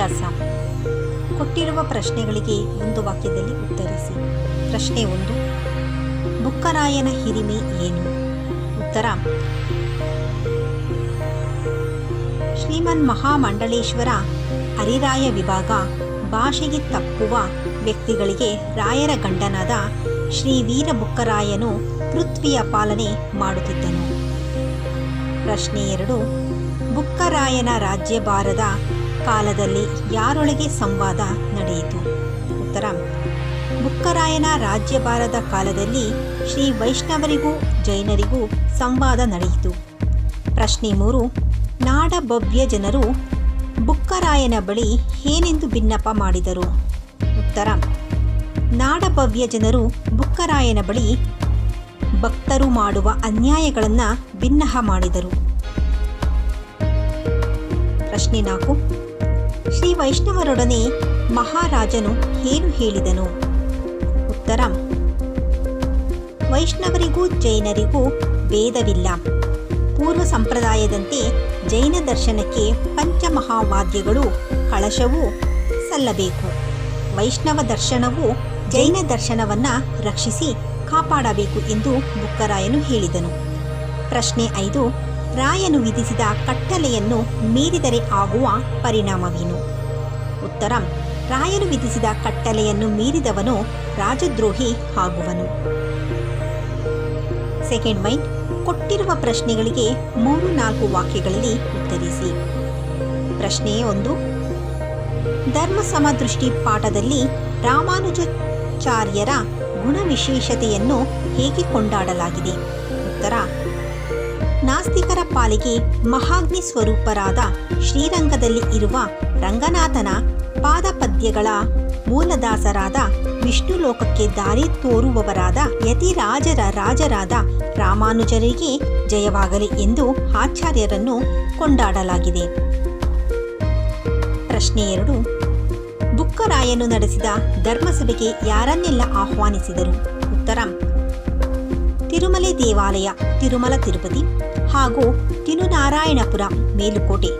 ಅಭ್ಯಾಸ. ಕೊಟ್ಟಿರುವ ಪ್ರಶ್ನೆಗಳಿಗೆ ಒಂದು ವಾಕ್ಯದಲ್ಲಿ ಉತ್ತರಿಸಿ. ಪ್ರಶ್ನೆ 1. ಬುಕ್ಕರಾಯನ ಹಿರಿಮೆ ಏನು? ಉತ್ತರ: ಶ್ರೀಮನ್ ಮಹಾಮಂಡಲೇಶ್ವರ ಹರಿರಾಯ ವಿಭಾಗ ಭಾಷೆಗೆ ತಪ್ಪುವ ವ್ಯಕ್ತಿಗಳಿಗೆ ರಾಯರ ಗಂಡನಾದ ಶ್ರೀ ವೀರ ಬುಕ್ಕರಾಯನು ಪೃಥ್ವಿಯ ಪಾಲನೆ ಮಾಡುತ್ತಿದ್ದನು. ಪ್ರಶ್ನೆ 2. ಬುಕ್ಕರಾಯನ ರಾಜ್ಯಭಾರದ ಕಾಲದಲ್ಲಿ ಯಾರೊಳಗೆ ಸಂವಾದ ನಡೆಯಿತು? ಉತ್ತರ: ಬುಕ್ಕರಾಯನ ರಾಜ್ಯಭಾರದ ಕಾಲದಲ್ಲಿ ಶ್ರೀ ವೈಷ್ಣವರಿಗೂ ಜೈನರಿಗೂ ಸಂವಾದ ನಡೆಯಿತು. ಪ್ರಶ್ನೆ 3. ನಾಡಭವ್ಯ ಜನರು ಬುಕ್ಕರಾಯನ ಬಳಿ ಏನೆಂದು ಬಿನ್ನಪ ಮಾಡಿದರು? ಉತ್ತರ: ನಾಡಭವ್ಯ ಜನರು ಬುಕ್ಕರಾಯನ ಬಳಿ ಭಕ್ತರು ಮಾಡುವ ಅನ್ಯಾಯಗಳನ್ನು ಬಿನ್ನಹ ಮಾಡಿದರು. ಪ್ರಶ್ನೆ 4. ಶ್ರೀ ವೈಷ್ಣವರೊಡನೆ ಮಹಾರಾಜನು ಏನು ಹೇಳಿದನು? ಉತ್ತರ: ವೈಷ್ಣವರಿಗೂ ಜೈನರಿಗೂ ಭೇದವಿಲ್ಲ. ಪೂರ್ವ ಸಂಪ್ರದಾಯದಂತೆ ಜೈನ ದರ್ಶನಕ್ಕೆ ಪಂಚಮಹಾವಾದ್ಯಗಳು ಕಳಶವೂ ಸಲ್ಲಬೇಕು. ವೈಷ್ಣವ ದರ್ಶನವು ಜೈನ ದರ್ಶನವನ್ನು ರಕ್ಷಿಸಿ ಕಾಪಾಡಬೇಕು ಎಂದು ಬುಕ್ಕರಾಯನು ಹೇಳಿದನು. ಪ್ರಶ್ನೆ 5. ರಾಯನು ವಿಧಿಸಿದ ಕಟ್ಟಳೆಯನ್ನು ಮೀರಿದರೆ ಆಗುವ ಪರಿಣಾಮವೇನು? ಉತ್ತರ: ರಾಯನು ವಿಧಿಸಿದ ಕಟ್ಟಳೆಯನ್ನು ಮೀರಿದವನು ರಾಜದ್ರೋಹಿ ಆಗುವನು. Second mind. ಕೊಟ್ಟಿರುವ ಪ್ರಶ್ನೆಗಳಿಗೆ 3-4 ವಾಕ್ಯಗಳಲ್ಲಿ ಉತ್ತರಿಸಿ. ಪ್ರಶ್ನೆ 1. ಧರ್ಮ ಸಮದೃಷ್ಟಿ ಪಾಠದಲ್ಲಿ ರಾಮಾನುಜಾಚಾರ್ಯರ ಗುಣವಿಶೇಷತೆಯನ್ನು ಹೇಗೆ ಕೊಂಡಾಡಲಾಗಿದೆ? ಉತ್ತರ: ನಾಸ್ತಿಕರ ಪಾಲಿಗೆ ಮಹಾಗ್ನಿ ಸ್ವರೂಪರಾದ ಶ್ರೀರಂಗದಲ್ಲಿ ಇರುವ ರಂಗನಾಥನ ಪಾದಪದ್ಯಗಳ ಮೂಲದಾಸರಾದ ವಿಷ್ಣು ಲೋಕಕ್ಕೆ ದಾರಿ ತೋರುವವರಾದ ಯತಿರಾಜರ ರಾಜರಾದ ರಾಮಾನುಜರಿಗೆ ಜಯವಾಗಲಿ ಎಂದು ಆಚಾರ್ಯರನ್ನು ಕೊಂಡಾಡಲಾಗಿದೆ. ಪ್ರಶ್ನೆ 2. ಬುಕ್ಕರಾಯನು ನಡೆಸಿದ ಧರ್ಮಸಭೆಗೆ ಯಾರನ್ನೆಲ್ಲ ಆಹ್ವಾನಿಸಿದರು? ಉತ್ತರ: ತಿರುಮಲೆ ದೇವಾಲಯ, ತಿರುಮಲ ತಿರುಪತಿ ಹಾಗೂ ತಿರುನಾರಾಯಣಪುರ ಮೇಲುಕೋಟೆ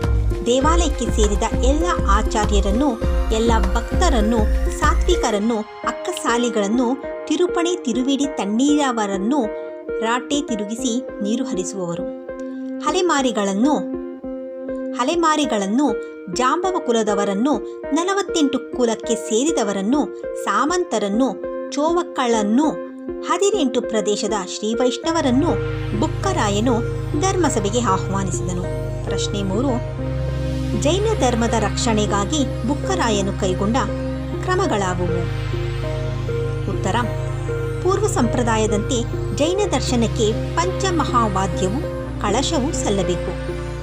ದೇವಾಲಯಕ್ಕೆ ಸೇರಿದ ಎಲ್ಲ ಆಚಾರ್ಯರನ್ನು, ಎಲ್ಲ ಭಕ್ತರನ್ನು, ಸಾತ್ವಿಕರನ್ನು, ಅಕ್ಕಸಾಲಿಗಳನ್ನು, ತಿರುಪಣಿ ತಿರುವಿಡಿ ತಣ್ಣೀರವರನ್ನು, ರಾಟೆ ತಿರುಗಿಸಿ ನೀರು ಹರಿಸುವವರು, ಅಲೆಮಾರಿಗಳನ್ನು, ಜಾಂಬವ ಕುಲದವರನ್ನು, 48 ಕುಲಕ್ಕೆ ಸೇರಿದವರನ್ನು, ಸಾಮಂತರನ್ನು, ಚೋವಕ್ಕಳನ್ನು, 18 ಪ್ರದೇಶದ ಶ್ರೀವೈಷ್ಣವರನ್ನು ಬುಕ್ಕರಾಯನು ಧರ್ಮಸಭೆಗೆ ಆಹ್ವಾನಿಸಿದನು. ಪ್ರಶ್ನೆ 3. ಜೈನ ಧರ್ಮದ ರಕ್ಷಣೆಗಾಗಿ ಬುಕ್ಕರಾಯನು ಕೈಗೊಂಡ ಕ್ರಮಗಳಾವುವು? ಉತ್ತರ: ಪೂರ್ವ ಸಂಪ್ರದಾಯದಂತೆ ಜೈನ ದರ್ಶನಕ್ಕೆ ಪಂಚಮಹಾವಾದ್ಯವು ಕಳಶವೂ ಸಲ್ಲಬೇಕು.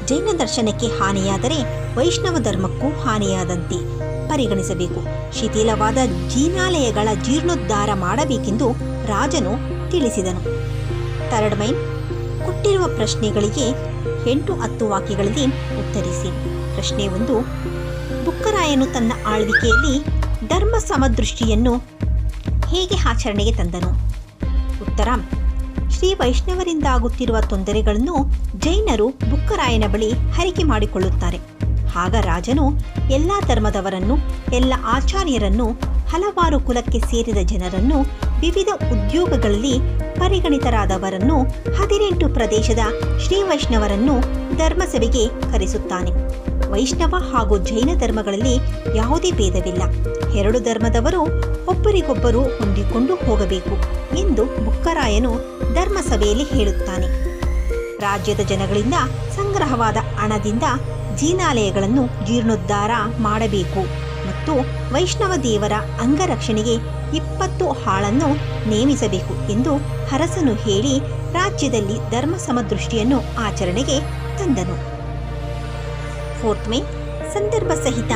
ಜೈನ ದರ್ಶನಕ್ಕೆ ಹಾನಿಯಾದರೆ ವೈಷ್ಣವ ಧರ್ಮಕ್ಕೂ ಹಾನಿಯಾದಂತೆ ಪರಿಗಣಿಸಬೇಕು. ಶಿಥಿಲವಾದ ಜಿನಾಲಯಗಳ ಜೀರ್ಣೋದ್ಧಾರ ಮಾಡಬೇಕೆಂದು ರಾಜನು ತಿಳಿಸಿದನು. Third main. ಕೊಟ್ಟಿರುವ ಪ್ರಶ್ನೆಗಳಿಗೆ 8-10 ವಾಕ್ಯಗಳಲ್ಲಿ ಉತ್ತರಿಸಿ. ಪ್ರಶ್ನೆ 1. ಬುಕ್ಕರಾಯನು ತನ್ನ ಆಳ್ವಿಕೆಯಲ್ಲಿ ಧರ್ಮ ಸಮದೃಷ್ಟಿಯನ್ನು ಹೇಗೆ ಆಚರಣೆಗೆ ತಂದನು? ಉತ್ತರ: ಶ್ರೀ ವೈಷ್ಣವರಿಂದಾಗುತ್ತಿರುವ ತೊಂದರೆಗಳನ್ನು ಜೈನರು ಬುಕ್ಕರಾಯನ ಬಳಿ ಹರಿಕೆ ಮಾಡಿಕೊಳ್ಳುತ್ತಾರೆ. ಆಗ ರಾಜನು ಎಲ್ಲ ಧರ್ಮದವರನ್ನು, ಎಲ್ಲ ಆಚಾರ್ಯರನ್ನು, ಹಲವಾರು ಕುಲಕ್ಕೆ ಸೇರಿದ ಜನರನ್ನು, ವಿವಿಧ ಉದ್ಯೋಗಗಳಲ್ಲಿ ಪರಿಗಣಿತರಾದವರನ್ನು, 18 ಪ್ರದೇಶದ ಶ್ರೀ ವೈಷ್ಣವರನ್ನು ಧರ್ಮಸಭೆಗೆ ಕರೆಸುತ್ತಾನೆ. ವೈಷ್ಣವ ಹಾಗೂ ಜೈನ ಧರ್ಮಗಳಲ್ಲಿ ಯಾವುದೇ ಭೇದವಿಲ್ಲ. 2 ಧರ್ಮದವರು ಒಬ್ಬರಿಗೊಬ್ಬರು ಹೊಂದಿಕೊಂಡು ಹೋಗಬೇಕು ಎಂದು ಬುಕ್ಕರಾಯನು ಧರ್ಮಸಭೆಯಲ್ಲಿ ಹೇಳುತ್ತಾನೆ. ರಾಜ್ಯದ ಜನಗಳಿಂದ ಸಂಗ್ರಹವಾದ ಹಣದಿಂದ ಜಿನಾಲಯಗಳನ್ನು ಜೀರ್ಣೋದ್ಧಾರ ಮಾಡಬೇಕು ಮತ್ತು ವೈಷ್ಣವ ದೇವರ ಅಂಗರಕ್ಷಣೆಗೆ 20 ಆಳನ್ನು ನೇಮಿಸಬೇಕು ಎಂದು ಅರಸನು ಹೇಳಿ ರಾಜ್ಯದಲ್ಲಿ ಧರ್ಮ ಸಮದೃಷ್ಟಿಯನ್ನು ಆಚರಣೆಗೆ ತಂದನು. ಫೋರ್ತ್ ಮೇ. ಸಂದರ್ಭ ಸಹಿತ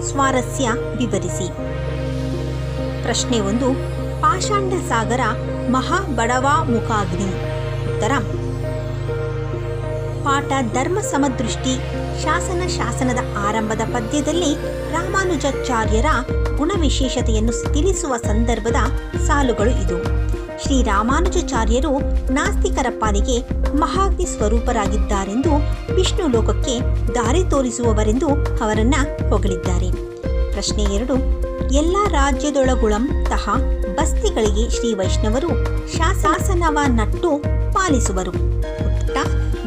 ಸ್ವಾರಸ್ಯ ವಿವರಿಸಿ. ಪ್ರಶ್ನೆ 1. ಪಾಷಾಂಡ ಸಾಗರ ಮಹಾಬಡವಾಮುಖಾಗ್ನಿ. ಉತ್ತರ: ಪಾಠ ಧರ್ಮ ಸಮದೃಷ್ಟಿ ಶಾಸನದ ಆರಂಭದ ಪದ್ಯದಲ್ಲಿ ರಾಮಾನುಜಾಚಾರ್ಯರ ಗುಣವಿಶೇಷತೆಯನ್ನು ತಿಳಿಸುವ ಸಂದರ್ಭದ ಸಾಲುಗಳು ಇದು. ಶ್ರೀರಾಮಾನುಜಾಚಾರ್ಯರು ನಾಸ್ತಿಕರ ಪಾಲಿಗೆ ಮಹಾಗ್ನಿ ಸ್ವರೂಪರಾಗಿದ್ದಾರೆಂದು, ವಿಷ್ಣು ಲೋಕಕ್ಕೆ ದಾರಿ ತೋರಿಸುವವರೆಂದು ಅವರನ್ನ ಹೊಗಳಿದ್ದಾರೆ. ಪ್ರಶ್ನೆ 2. ಎಲ್ಲ ರಾಜ್ಯದೊಳಗುಳಂತಹ ಬಸ್ತಿಗಳಿಗೆ ಶ್ರೀ ವೈಷ್ಣವರು ಶಾಸನವ ನಟ್ಟು ಪಾಲಿಸುವರು. ಉತ್ತರ: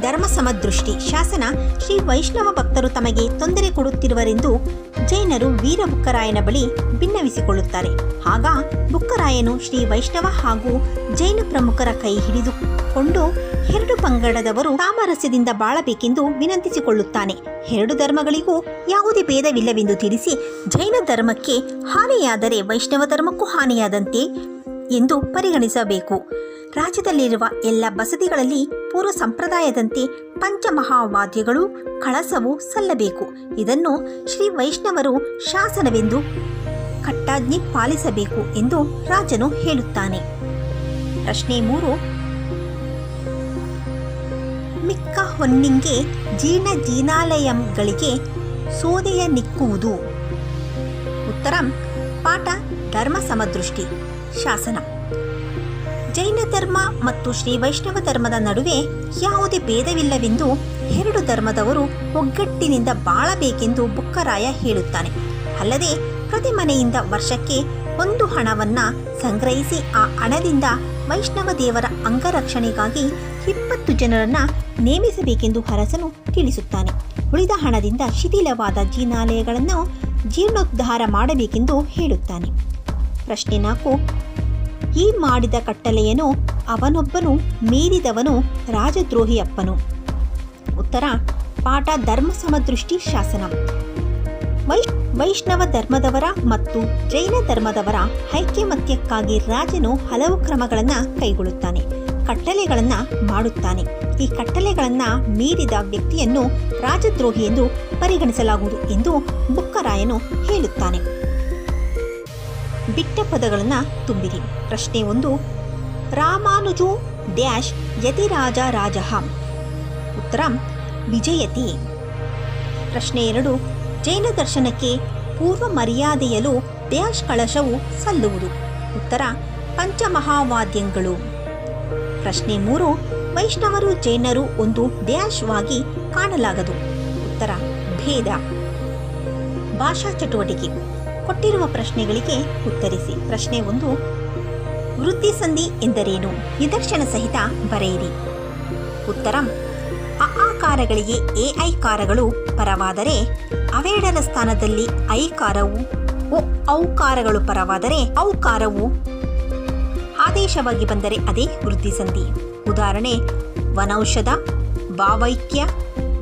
ಧರ್ಮ ಸಮದೃಷ್ಟಿ ಶಾಸನ. ಶ್ರೀ ವೈಷ್ಣವ ಭಕ್ತರು ತಮಗೆ ತೊಂದರೆ ಕೊಡುತ್ತಿರುವರೆಂದು ಜೈನರು ವೀರ ಬುಕ್ಕರಾಯನ ಬಳಿ ಭಿನ್ನವಿಸಿಕೊಳ್ಳುತ್ತಾರೆ. ಆಗ ಬುಕ್ಕರಾಯನು ಶ್ರೀ ವೈಷ್ಣವ ಹಾಗೂ ಜೈನ ಪ್ರಮುಖರ ಕೈ ಹಿಡಿದುಕೊಂಡು 2 ಪಂಗಡದವರು ಸಾಮರಸ್ಯದಿಂದ ಬಾಳಬೇಕೆಂದು ವಿನಂತಿಸಿಕೊಳ್ಳುತ್ತಾನೆ. 2 ಧರ್ಮಗಳಿಗೂ ಯಾವುದೇ ಭೇದವಿಲ್ಲವೆಂದು ತಿಳಿಸಿ, ಜೈನ ಧರ್ಮಕ್ಕೆ ಹಾನಿಯಾದರೆ ವೈಷ್ಣವ ಧರ್ಮಕ್ಕೂ ಹಾನಿಯಾದಂತೆ ಎಂದು ಪರಿಗಣಿಸಬೇಕು. ರಾಜ್ಯದಲ್ಲಿರುವ ಎಲ್ಲ ಬಸದಿಗಳಲ್ಲಿ ಪೂರ್ವ ಸಂಪ್ರದಾಯದಂತೆ ಪಂಚಮಹಾವಾದ್ಯಗಳು ಕಳಸವು ಸಲ್ಲಬೇಕು. ಇದನ್ನು ಶ್ರೀ ವೈಷ್ಣವರು ಶಾಸನವೆಂದು ಕಟ್ಟಾಜ್ಞೆ ಪಾಲಿಸಬೇಕು ಎಂದು ರಾಜನು ಹೇಳುತ್ತಾನೆ. ಪ್ರಶ್ನೆ 3. ಮಿಕ್ಕ ಹೊನ್ನಿಂಗೆ ಜೀರ್ಣಾಲಯಗಳಿಗೆ ಸೋದೆಯ ನಿಕ್ಕುವುದು. ಉತ್ತರ: ಪಾಠ ಧರ್ಮ ಸಮದೃಷ್ಟಿ ಶಾಸನ. ಜೈನ ಧರ್ಮ ಮತ್ತು ಶ್ರೀ ವೈಷ್ಣವ ಧರ್ಮದ ನಡುವೆ ಯಾವುದೇ ಭೇದವಿಲ್ಲವೆಂದು 2 ಧರ್ಮದವರು ಒಗ್ಗಟ್ಟಿನಿಂದ ಬಾಳಬೇಕೆಂದು ಬುಕ್ಕರಾಯ ಹೇಳುತ್ತಾನೆ. ಅಲ್ಲದೆ ಪ್ರತಿ ಮನೆಯಿಂದ ವರ್ಷಕ್ಕೆ 1 ಹಣವನ್ನು ಸಂಗ್ರಹಿಸಿ ಆ ಹಣದಿಂದ ವೈಷ್ಣವ ದೇವರ ಅಂಗರಕ್ಷಣೆಗಾಗಿ 20 ಜನರನ್ನು ನೇಮಿಸಬೇಕೆಂದು ಅರಸನು ತಿಳಿಸುತ್ತಾನೆ. ಉಳಿದ ಹಣದಿಂದ ಶಿಥಿಲವಾದ ಜೀರ್ಣಾಲಯಗಳನ್ನು ಜೀರ್ಣೋದ್ಧಾರ ಮಾಡಬೇಕೆಂದು ಹೇಳುತ್ತಾನೆ. ಪ್ರಶ್ನೆ 4. ಈ ಮಾಡಿದ ಕಟ್ಟಳೆಯನ್ನು ಅವನೊಬ್ಬನು ಮೀರಿದವನು ರಾಜದ್ರೋಹಿಯಪ್ಪನು. ಉತ್ತರ: ಪಾಠ ಧರ್ಮ ಸಮದೃಷ್ಟಿ ಶಾಸನ. ವೈಷ್ಣವ ಧರ್ಮದವರ ಮತ್ತು ಜೈನ ಧರ್ಮದವರ ಐಕ್ಯಮತ್ಯಕ್ಕಾಗಿ ರಾಜನು ಹಲವು ಕ್ರಮಗಳನ್ನು ಕೈಗೊಳ್ಳುತ್ತಾನೆ, ಕಟ್ಟಳೆಗಳನ್ನು ಮಾಡುತ್ತಾನೆ. ಈ ಕಟ್ಟಳೆಗಳನ್ನು ಮೀರಿದ ವ್ಯಕ್ತಿಯನ್ನು ರಾಜದ್ರೋಹಿ ಎಂದು ಪರಿಗಣಿಸಲಾಗುವುದು ಎಂದು ಬುಕ್ಕರಾಯನು ಹೇಳುತ್ತಾನೆ. ಬಿಟ್ಟ ಪದಗಳನ್ನು ತುಂಬಿರಿ. ಪ್ರಶ್ನೆ 1. ರಾಮಾನುಜೋ ಡ್ಯಾಶ್ ಯತಿರಾಜ ರಾಜಃ. ಉತ್ತರ: ವಿಜಯತಿ. ಪ್ರಶ್ನೆ 2. ಜೈನ ದರ್ಶನಕ್ಕೆ ಪೂರ್ವ ಮರ್ಯಾದೆಯಲು ಡ್ಯಾಶ್ ಕಳಶವು ಸಲ್ಲುವುದು. ಉತ್ತರ: ಪಂಚಮಹಾವಾದ್ಯಗಳು. ಪ್ರಶ್ನೆ 3. ವೈಷ್ಣವರು ಜೈನರು ಒಂದು ಡ್ಯಾಶ್ವಾಗಿ ಕಾಣಲಾಗದು. ಉತ್ತರ: ಭೇದ. ಭಾಷಾ ಚಟುವಟಿಕೆ. ಕೊಟ್ಟಿರುವ ಪ್ರಶ್ನೆಗಳಿಗೆ ಉತ್ತರಿಸಿ. ಪ್ರಶ್ನೆ 1. ವೃದ್ಧಿ ಸಂಧಿ ಎಂದರೇನು? ನಿದರ್ಶನ ಸಹಿತ ಬರೆಯಿರಿ. ಉತ್ತರ: ಅಆಕಾರಗಳಿಗೆ ಎಐಕಾರಗಳು ಪರವಾದರೆ ಅವೆರಡರ ಸ್ಥಾನದಲ್ಲಿ ಐಕಾರವು, ಔಕಾರಗಳು ಪರವಾದರೆ ಔಕಾರವು ಆದೇಶವಾಗಿ ಬಂದರೆ ಅದೇ ವೃದ್ಧಿ ಸಂಧಿ. ಉದಾಹರಣೆ: ವನೌಷಧ, ಭಾವೈಕ್ಯ,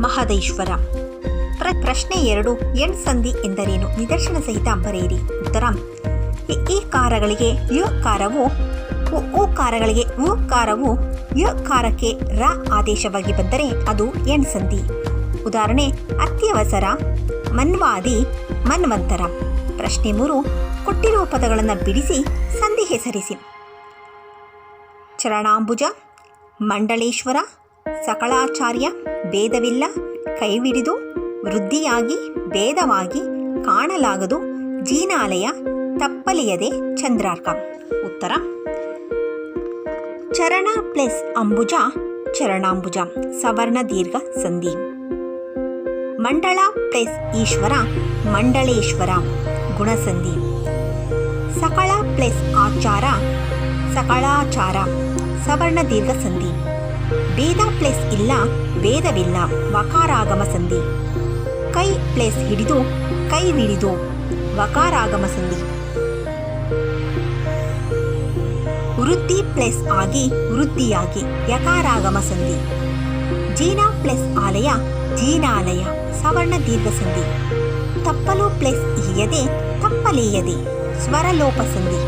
ಮಹದೇಶ್ವರ. ಪ್ರಶ್ನೆ 2. ಎಣ್ ಸಂಧಿ ಎಂದರೇನು? ನಿದರ್ಶನ ಸಹಿತ ಬರೆಯಿರಿ. ಉತ್ತರ: ಈಕಾರಗಳಿಗೆ ಯಕಾರವು, ಓಕಾರಗಳಿಗೆ ಉಕಾರವು ಯಕಾರಕ್ಕೆ ರ ಆದೇಶವಾಗಿ ಬಂದರೆ ಅದು ಎಣ್ ಸಂಧಿ. ಉದಾಹರಣೆ: ಅತ್ಯವಸರ, ಮನ್ವಾದಿ, ಮನ್ವಂತರ. ಪ್ರಶ್ನೆ 3. ಕೊಟ್ಟಿರುವ ಪದಗಳನ್ನು ಬಿಡಿಸಿ ಸಂಧಿ ಹೆಸರಿಸಿ. ಚರಣಾಂಬುಜ, ಮಂಡಳೇಶ್ವರ, ಸಕಳಾಚಾರ್ಯ, ಭೇದವಿಲ್ಲ, ಕೈವಿಡಿದು, ವೃದ್ಧಿಯಾಗಿ, ಭೇದವಾಗಿ, ಕಾಣಲಾಗದು, ಜೀನಾಲಯ, ತಪ್ಪಲಿಯದೆ, ಚಂದ್ರಾರ್ಕ. ಉತ್ತರ: ಚರಣ ಪ್ಲಸ್ ಅಂಬುಜ ಚರಣಾಂಬುಜ ಸವರ್ಣ ದೀರ್ಘ ಸಂಧಿ. ಮಂಡಳ ಪ್ಲಸ್ ಈಶ್ವರ ಮಂಡಳೇಶ್ವರ ಗುಣಸಂಧಿ. ಸಕಳ ಪ್ಲಸ್ ಆಚಾರ ಸಕಳಾಚಾರ ಸವರ್ಣ ದೀರ್ಘ ಸಂಧಿ. ಭೇದ ಪ್ಲಸ್ ಇಲ್ಲ ಭೇದವಿಲ್ಲ ವಕಾರಾಗಮ ಸಂಧಿ. ಕೈ ಪ್ಲಸ್ ಹಿಡಿದು ಕೈವಿಡಿದು ವಕಾರಾಗಮ ಸಂಧಿ. ವೃದ್ಧಿ ಪ್ಲಸ್ ಆಗಿ ವೃದ್ಧಿಯಾಗಿ ಯಕಾರಾಗಮ ಸಂಧಿ. ಜೀನ ಪ್ಲಸ್ ಆಲಯ ಜೀನಾಲಯ ಸವರ್ಣ ದೀರ್ಘ ಸಂಧಿ. ತಪ್ಪಲು ಪ್ಲಸ್ ಈಯದೆ ತಪ್ಪಲೇಯದೆ ಸ್ವರಲೋಪ ಸಂಧಿ.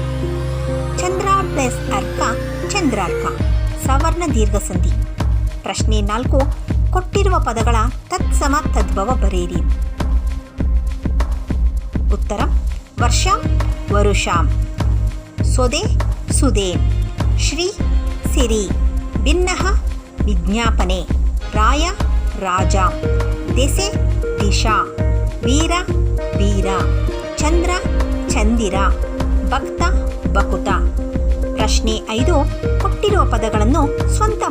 ಚಂದ್ರ ಪ್ಲಸ್ ಅರ್ಕ ಚಂದ್ರಾರ್ಕ ಸವರ್ಣ ದೀರ್ಘ ಸಂಧಿ. ಪ್ರಶ್ನೆ 4. ಕೊಟ್ಟಿರುವ ಪದಗಳ ತತ್ಸಮ ತದ್ಭವ ಬರೆಯಿರಿ. ಉತ್ತರ: ವರ್ಷ ವರುಷ, ಸೊದೆ ಸುದೆ, ಶ್ರೀ ಸಿರಿ, ಭಿನ್ನಃ ವಿಜ್ಞಾಪನೆ, ರಾಯ ರಾಜ, ದೆಸೆ ದಿಶಾ, ವೀರ ವೀರ, ಚಂದ್ರ ಚಂದಿರ, ಭಕ್ತ ಬಕುತ. ಪ್ರಶ್ನೆ 5 ಕೊಟ್ಟಿರುವ ಪದಗಳನ್ನು ಸ್ವಂತ